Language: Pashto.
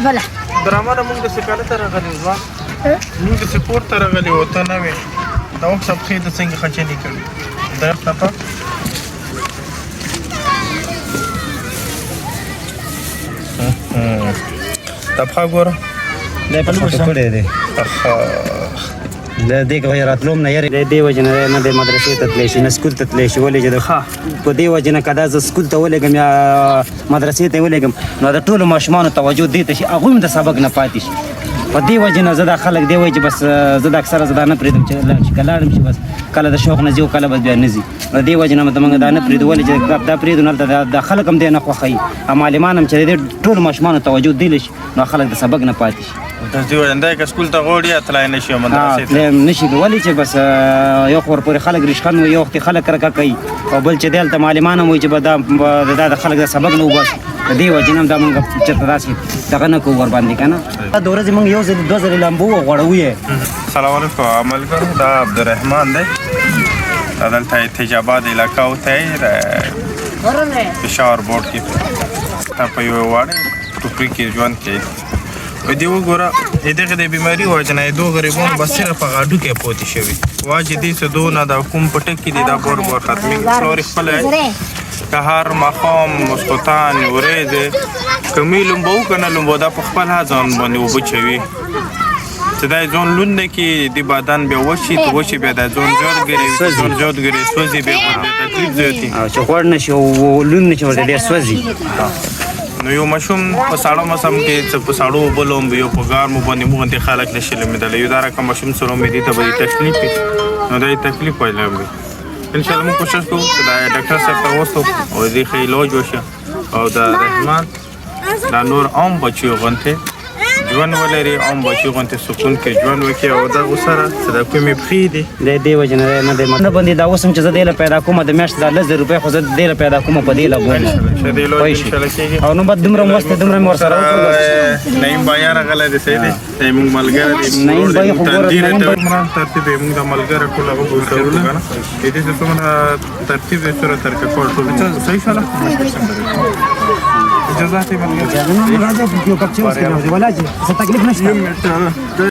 بله درامه موږ د سکاله ته راغلي وو موږ د سپورت ته راغلي وو ته نه وې دا اوس سب خې د څنګه خچلې کړي دا خطا دا په ګوره دا په څه کړی دی د دې کوي راتلوم نه یې د دې وجه نه د مدرسې ته تللی شي نه سکول ته تللی شي ولې چې په دې وجه نه کدا زه سکول ته ولېږم یا مدرسې ته ولېږم نو د ټولو ماشومانو توجه دې ته شي هغوی هم د سبق نه پاتې شي په دې وجه نه زه دا خلک دی وایي چې بس زه د اکثره زه دا نه پرېږدم چې لاړ شي که لاړم شي بس کله د شوق نه ځي او کله بس بیا نه ځي نو دې وجه نه موږ دا نه پرېږدو ولې چې دا پرېږدو نه هلته دا خلک هم دې نه خوښوي او معلمان هم چې د دې ټولو ماشومانو توجه دیلی شي نو خلک د سبق نه پاتې شي دې وړاندې که سکول ته غوړي تلای نه شي مدرسې ته نشي ولې چې بس یو خور پورې خلک ریشخند وي یو وخت خلک کرکه کوي او بل چې دلته معلمان هم وایي چې دا د خلک د سبق نه وباسي د دې وجې نه هم دا موږ چېرته داسې دغه نه کوو ورباندې که نه د ورځې موږ یو ځلې دوه ځلې لامبو وغوړوو یې سلام علیکم ملګرو دا عبدالرحمن دی دا دلته تجاباد علاقه ورته یې پېښور بورډ کې تا په یوه واړه ټوکري کې ژوند کوي دې وګوره دغه د بیماري وجه نه دو غریبان بس صرف هغه هډوکي پوتې شوي واجه دې څه دونه د کوم پټک کې دي دا بور بور ختمېږي پلورې خپله که هر ماښام مسقطان ورېځې که مې لومبه وو که نه لومبه دا په خپل ځان باندې اوبه چوي چې دا ځان لوند دی کې د بدن بیا وشي ته وشي بیا دا ځان زیات ګري ځان زیات ګري سوځي بیا تکلیف زیاتي چې غوړ نه شي او لوند نه شي ورته ډېر سوځي نو یو ماشوم په ساړه موسم کې څه په ساړو اوبه لومبي او په ګرمو باندې موږ غوندې خلک نشي لومېدلی یو دا رقم ماشوم سره مې ته به تکلیف وي نو دا یې تکلیف پیدا وي انشاءالله موږ کوشش کوو چې دا ډاکټر صاحب ته وستو او دې ښه علاج وشي او د رحمان دا نور عام بچیو غوندې ژوند ولري عام بچیو غوندې سکون کې ژوند وکړي او دغو سره چې د کومې پښې دي د دې وجې نه نه باندې دا اوس هم چې زه دې له پیدا کوم د میاشتې دا 10,000 روپۍ خو زه دې له پیدا کوم په دې لګوم او نو بعد دومره وسته دومره مې ورسره وکړل نعیم بیا راغلی دی صحیح دی زموږ ملګری دی نعیم بیا خو ګوره ترتیب یې موږ د ملګرو ټول هغه وکړو که نه د دې چې څومره ترتیب یې سره ترکه کول ټول صحیح شوله اجازه ته ملګری راځه یو کپ چای وڅښو ولا چې څه تکلیف نشته